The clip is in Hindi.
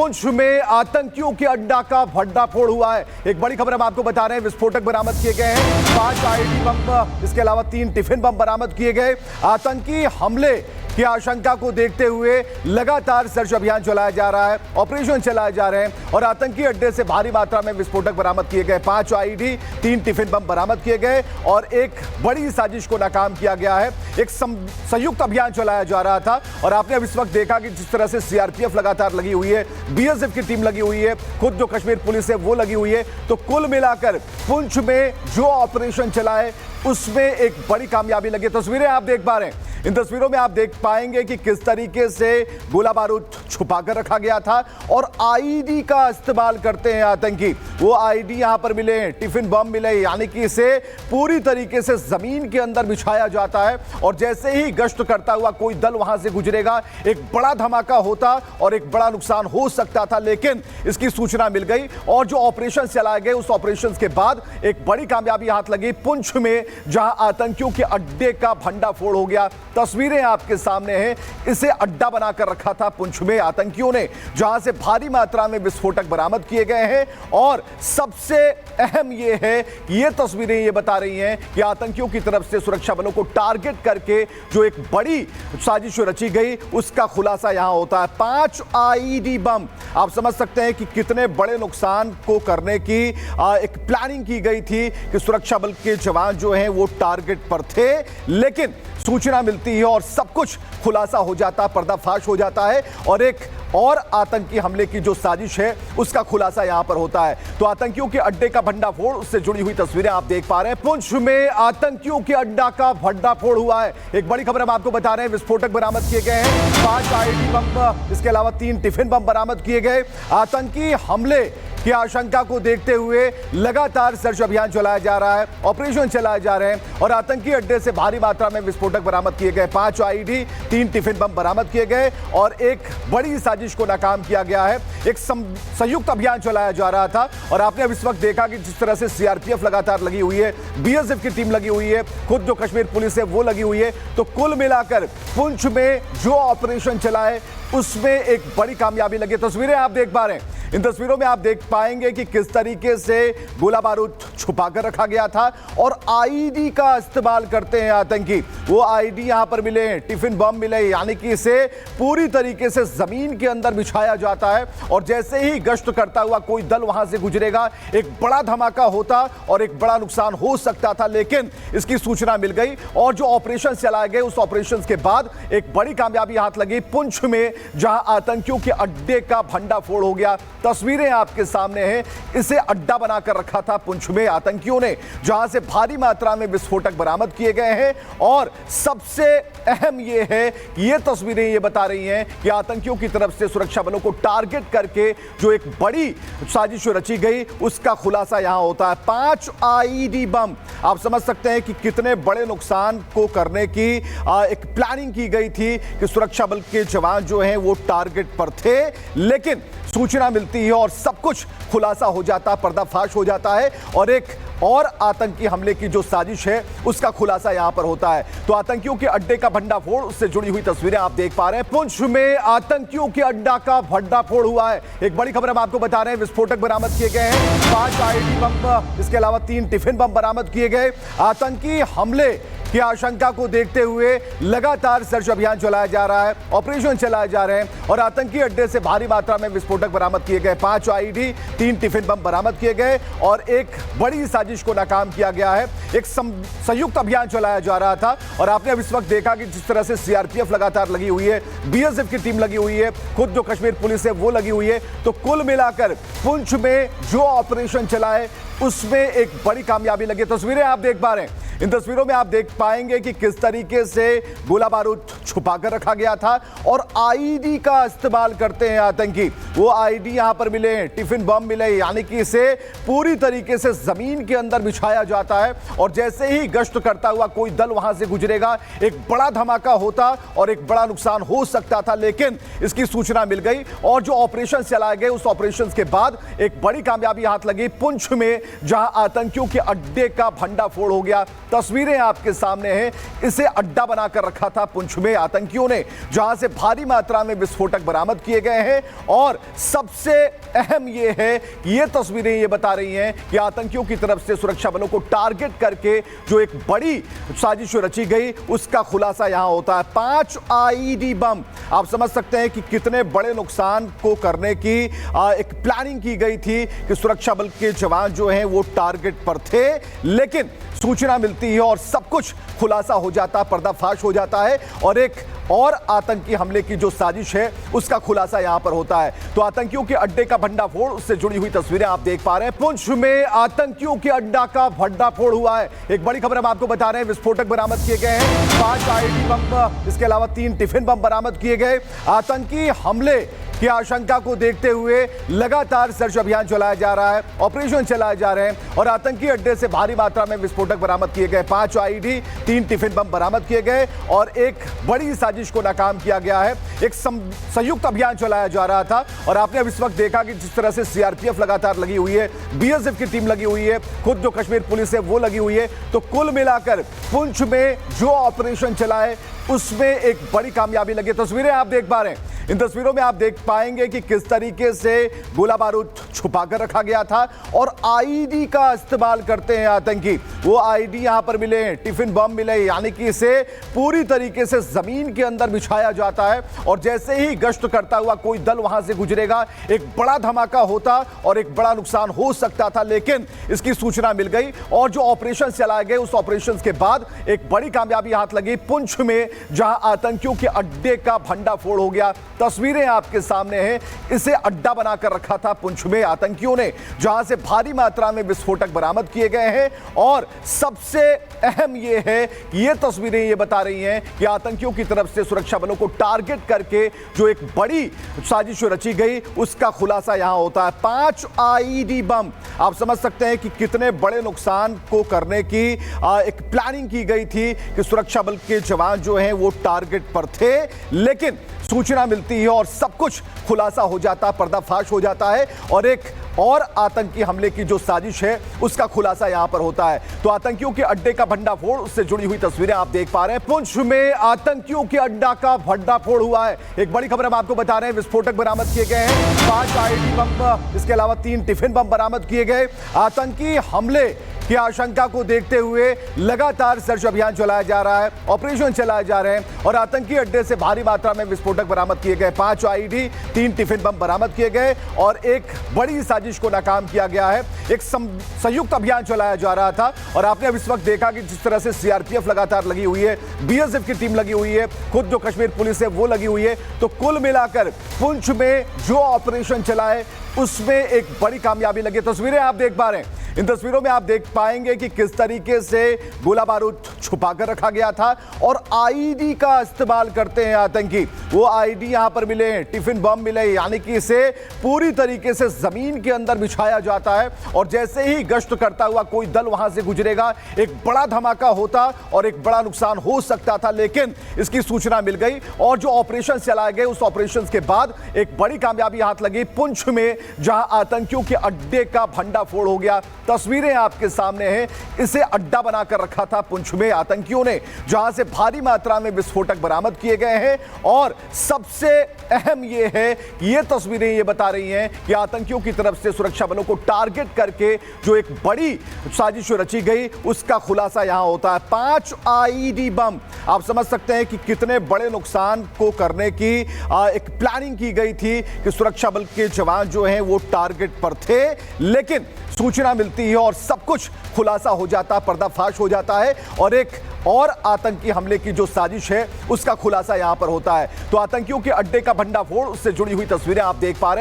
पुंछ में आतंकियों के अड्डा का भंडाफोड़ हुआ है। एक बड़ी खबर हम आपको बता रहे हैं, विस्फोटक बरामद किए गए हैं, 5 आईडी बम, इसके अलावा 3 टिफिन बम बरामद किए गए। आतंकी हमले की आशंका को देखते हुए लगातार सर्च अभियान चलाया जा रहा है, ऑपरेशन चलाए जा रहे हैं और आतंकी अड्डे से भारी मात्रा में विस्फोटक बरामद किए गए। 5 आईडी, 3 टिफिन बम बरामद किए गए और एक बड़ी साजिश को नाकाम किया गया है। एक संयुक्त अभियान चलाया जा रहा था और आपने अब इस वक्त देखा कि जिस तरह से सीआरपीएफ लगातार लगी हुई है, बीएसएफ की टीम लगी हुई है, खुद जो कश्मीर पुलिस है वो लगी हुई है। तो कुल मिलाकर पुंछ में जो ऑपरेशन चला है उसमें एक बड़ी कामयाबी लगी। तस्वीरें आप देख पा रहे हैं, इन तस्वीरों में आप देख पाएंगे कि किस तरीके से गोला बारूद छुपाकर रखा गया था और आईडी का इस्तेमाल करते हैं आतंकी। वो आईडी यहां पर मिले, टिफिन बम मिले, यानी कि इसे पूरी तरीके से जमीन के अंदर बिछाया जाता है और जैसे ही गश्त करता हुआ कोई दल वहां से गुजरेगा एक बड़ा धमाका होता और एक बड़ा नुकसान हो सकता था, लेकिन इसकी सूचना मिल गई और जो ऑपरेशन चलाए गए उस ऑपरेशन के बाद एक बड़ी कामयाबी हाथ लगी पुंछ में, जहां आतंकियों के अड्डे का भंडाफोड़ हो गया। तस्वीरें आपके सामने हैं, इसे अड्डा बनाकर रखा था पुंछ में आतंकियों ने, जहां से भारी मात्रा में विस्फोटक बरामद किए गए हैं। और सबसे अहम यह है कि ये तस्वीरें ये बता रही हैं कि आतंकियों की तरफ से सुरक्षा बलों को टारगेट करके जो एक बड़ी साजिश रची गई उसका खुलासा यहां होता है। 5 आईडी बम, आप समझ सकते हैं कि कितने बड़े नुकसान को करने की एक प्लानिंग की गई थी कि सुरक्षा बल के जवान जो हैं वो टारगेट पर थे, लेकिन सूचना मिलती है और सब कुछ खुलासा हो जाता, पर्दाफाश हो जाता है और एक और आतंकी हमले की जो साजिश है उसका खुलासा यहां पर होता है। तो आतंकियों के अड्डे का भंडाफोड़, उससे जुड़ी हुई तस्वीरें आप देख पा रहे हैं। पुंछ में आतंकियों के अड्डा का भंडाफोड़ हुआ है। एक बड़ी खबर हम आपको बता रहे हैं, विस्फोटक बरामद किए गए हैं, 5 आईडी बम, इसके अलावा 3 टिफिन बम बरामद किए गए। आतंकी हमले की आशंका को देखते हुए लगातार सर्च अभियान चलाया जा रहा है, ऑपरेशन चलाए जा रहे हैं और आतंकी अड्डे से भारी मात्रा में विस्फोटक बरामद किए गए। 5 आईडी, 3 टिफिन बम बरामद किए गए और एक बड़ी साजिश को नाकाम किया गया है। एक संयुक्त अभियान चलाया जा रहा था और आपने अब इस वक्त देखा कि जिस तरह से सीआरपीएफ लगातार लगी हुई है, बीएसएफ की टीम लगी हुई है, खुद जो कश्मीर पुलिस है वो लगी हुई है। तो कुल मिलाकर पुंछ में जो ऑपरेशन चला है उसमें एक बड़ी कामयाबी लगी। तस्वीरें आप देख पा रहे हैं, इन तस्वीरों में आप देख पाएंगे कि किस तरीके से गोला बारूद छुपाकर रखा गया था और आईडी का इस्तेमाल करते हैं आतंकी। वो आईडी यहां पर मिले, टिफिन बम मिले, यानी कि इसे पूरी तरीके से जमीन के अंदर बिछाया जाता है और जैसे ही गश्त करता हुआ कोई दल वहां से गुजरेगा एक बड़ा धमाका होता और एक बड़ा नुकसान हो सकता था, लेकिन इसकी सूचना मिल गई और जो ऑपरेशन चलाए गए उस ऑपरेशन के बाद एक बड़ी कामयाबी हाथ लगी पुंछ में, जहां आतंकियों के अड्डे का भंडाफोड़ हो गया। तस्वीरें आपके सामने हैं, इसे अड्डा बनाकर रखा था पुंछ में आतंकियों ने, जहां से भारी मात्रा में विस्फोटक बरामद किए गए हैं और सबसे अहम यह है कि ये तस्वीरें ये बता रही हैं कि आतंकियों की तरफ से सुरक्षा बलों को टारगेट करके जो एक बड़ी साजिश रची गई उसका खुलासा यहां होता है। 5 आईडी बम, आप समझ सकते हैं कि कितने बड़े नुकसान को करने की एक प्लानिंग की गई थी कि सुरक्षा बल के जवान जो हैं वो टारगेट पर थे, लेकिन सूचना मिलती है और सब कुछ खुलासा हो जाता, पर्दाफाश हो जाता है और एक और आतंकी हमले की जो साजिश है उसका खुलासा यहां पर होता है। तो आतंकियों के अड्डे का भंडाफोड़, उससे जुड़ी हुई तस्वीरें आप देख पा रहे हैं। पुंछ में आतंकियों के अड्डा का भंडाफोड़ हुआ है। एक बड़ी खबर हम आपको बता रहे हैं, विस्फोटक बरामद किए गए हैं, 5 आईडी बम, इसके अलावा 3 टिफिन बम बरामद किए गए। आतंकी हमले की आशंका को देखते हुए लगातार सर्च अभियान चलाया जा रहा है, ऑपरेशन चलाए जा रहे हैं और आतंकी अड्डे से भारी मात्रा में विस्फोटक बरामद किए गए। 5 आईडी, 3 टिफिन बम बरामद किए गए और एक बड़ी साजिश को नाकाम किया गया है। एक संयुक्त अभियान चलाया जा रहा था और आपने अब इस वक्त देखा कि जिस तरह से सीआरपीएफ लगातार लगी हुई है, बीएसएफ की टीम लगी हुई है, खुद जो कश्मीर पुलिस है वो लगी हुई है। तो कुल मिलाकर पुंछ में जो ऑपरेशन चला है उसमें एक बड़ी कामयाबी लगी। तस्वीरें आप देख पा रहे हैं, इन तस्वीरों में आप देख पाएंगे कि किस तरीके से गोला बारूद छुपाकर रखा गया था और आईडी का इस्तेमाल करते हैं आतंकी। वो आईडी यहां पर मिले, टिफिन बम मिले, यानी कि इसे पूरी तरीके से जमीन के अंदर बिछाया जाता है और जैसे ही गश्त करता हुआ कोई दल वहां से गुजरेगा एक बड़ा धमाका होता और एक बड़ा नुकसान हो सकता था, लेकिन इसकी सूचना मिल गई और जो ऑपरेशन चलाए गए उस ऑपरेशन के बाद एक बड़ी कामयाबी हाथ लगी पुंछ में, जहां आतंकियों के अड्डे का भंडाफोड़ हो गया। तस्वीरें आपके सामने सामने है। इसे अड्डा बनाकर रखा था पुंछ में आतंकियों ने, जहां से भारी मात्रा में विस्फोटक बरामद किए गए हैं। और सबसे अहम यह है कि ये तस्वीरें ये बता रही हैं कि आतंकियों की तरफ से सुरक्षा बलों को टारगेट करके जो एक बड़ी साजिश रची गई उसका खुलासा यहां होता है। 5 आईईडी बम, आप समझ सकते हैं कि कितने बड़े नुकसान को करने की एक प्लानिंग की गई थी कि सुरक्षा बल के जवान जो हैं वो टारगेट पर थे, लेकिन सूचना मिलती है और सब कुछ खुलासा हो जाता, पर्दाफाश हो जाता है और एक और आतंकी हमले की जो साजिश है उसका खुलासा यहां पर होता है। तो आतंकियों के अड्डे का भंडाफोड़, उससे जुड़ी हुई तस्वीरें आप देख पा रहे हैं। पुंछ में आतंकियों के अड्डा का भंडाफोड़ हुआ है। एक बड़ी खबर हम आपको बता रहे हैं, विस्फोटक बरामद किए गए हैं, 5 आईईडी बम, इसके अलावा 3 टिफिन बम बरामद किए गए। आतंकी हमले की आशंका को देखते हुए लगातार सर्च अभियान चलाया जा रहा है, ऑपरेशन चलाए जा रहे हैं और आतंकी अड्डे से भारी मात्रा में विस्फोटक बरामद किए गए। 5 आईईडी, 3 टिफिन बम बरामद किए गए और एक बड़ी साजिश को नाकाम किया गया है। एक संयुक्त अभियान चलाया जा रहा था और आपने अब इस वक्त देखा कि जिस तरह से सीआरपीएफ लगातार लगी हुई है, बीएसएफ की टीम लगी हुई है, खुद जो कश्मीर पुलिस है वो लगी हुई है। तो कुल मिलाकर पुंछ में जो ऑपरेशन चला है उसमें एक बड़ी कामयाबी लगी। तस्वीरें आप देख पा रहे हैं, इन तस्वीरों में आप देख पाएंगे कि किस तरीके से गोला बारूद छुपा कर रखा गया था और आईडी का इस्तेमाल करते हैं आतंकी। वो आईडी यहां पर मिले, टिफिन बम मिले, यानी कि इसे पूरी तरीके से जमीन के अंदर बिछाया जाता है और जैसे ही गश्त करता हुआ कोई दल वहां से गुजरेगा एक बड़ा धमाका होता और एक बड़ा नुकसान हो सकता था, लेकिन इसकी सूचना मिल गई और जो ऑपरेशन चलाए गए उस ऑपरेशन के बाद एक बड़ी कामयाबी हाथ लगी पुंछ में, जहां आतंकियों के अड्डे का भंडाफोड़ हो गया। तस्वीरें आपके सामने हैं, इसे अड्डा बनाकर रखा था पुंछ में आतंकियों ने, जहां से भारी मात्रा में विस्फोटक बरामद किए गए हैं। और सबसे अहम यह है कि ये तस्वीरें ये बता रही हैं कि आतंकियों की तरफ से सुरक्षा बलों को टारगेट करके जो एक बड़ी साजिश रची गई उसका खुलासा यहां होता है। 5 आईईडी बम, आप समझ सकते हैं कि कितने बड़े नुकसान को करने की एक प्लानिंग की गई थी कि सुरक्षा बल के जवान जो हैं वो टारगेट पर थे, लेकिन सूचना मिलती है और सब कुछ खुलासा हो जाता, पर्दाफाश हो जाता है और एक और आतंकी हमले की जो साजिश है उसका खुलासा यहां पर होता है। तो आतंकियों के अड्डे का भंडाफोड़, उससे जुड़ी हुई तस्वीरें आप देख पा रहे हैं। पुंछ में आतंकियों के अड्डा का भंडाफोड़ हुआ है। एक बड़ी खबर हम आपको बता रहे हैं, विस्फोटक बरामद किए गए हैं, 5 आईईडी बम, इसके अलावा 3 टिफिन बम बरामद किए गए। आतंकी हमले की आशंका को देखते हुए लगातार सर्च अभियान चलाया जा रहा है, ऑपरेशन चलाए जा रहे हैं और आतंकी अड्डे से भारी मात्रा में विस्फोटक बरामद किए गए। 5 आईईडी, 3 टिफिन बम बरामद किए गए और एक बड़ी साजिश को नाकाम किया गया है। एक संयुक्त अभियान चलाया जा रहा था और आपने अब इस वक्त देखा कि जिस तरह से सीआरपीएफ लगातार लगी हुई है, बीएसएफ की टीम लगी हुई है, खुद जो कश्मीर पुलिस है वो लगी हुई है। तो कुल मिलाकर पुंछ में जो ऑपरेशन चला है उसमें एक बड़ी कामयाबी लगी। तस्वीरें आप देख पा रहे हैं, इन तस्वीरों में आप देख पाएंगे कि किस तरीके से गोला बारूद छुपा कर रखा गया था और आईडी का इस्तेमाल करते हैं आतंकी। वो आईडी यहां पर मिले, टिफिन बम मिले, यानी कि इसे पूरी तरीके से जमीन के अंदर बिछाया जाता है और जैसे ही गश्त करता हुआ कोई दल वहां से गुजरेगा एक बड़ा धमाका होता और एक बड़ा नुकसान हो सकता था, लेकिन इसकी सूचना मिल गई और जो ऑपरेशन चलाए गए उस ऑपरेशन के बाद एक बड़ी कामयाबी हाथ लगी पुंछ में, जहां आतंकियों के अड्डे का भंडाफोड़ हो गया। तस्वीरें आपके सामने हैं, इसे अड्डा बनाकर रखा था पुंछ में आतंकियों ने, जहां से भारी मात्रा में विस्फोटक बरामद किए गए हैं और सबसे अहम यह है कि ये तस्वीरें ये बता रही हैं कि आतंकियों की तरफ से सुरक्षा बलों को टारगेट करके जो एक बड़ी साजिश रची गई उसका खुलासा यहां होता है। 5 आईईडी बम, आप समझ सकते हैं कि कितने बड़े नुकसान को करने की एक प्लानिंग की गई थी कि सुरक्षा बल के जवान जो हैं वो टारगेट पर थे, लेकिन सूचना मिलती है और सब कुछ खुलासा हो जाता, पर्दाफाश हो जाता है और एक और आतंकी हमले की जो साजिश है उसका खुलासा यहां पर होता है। तो आतंकियों के अड्डे का भंडाफोड़, उससे जुड़ी हुई तस्वीरें आप देख पा रहे हैं।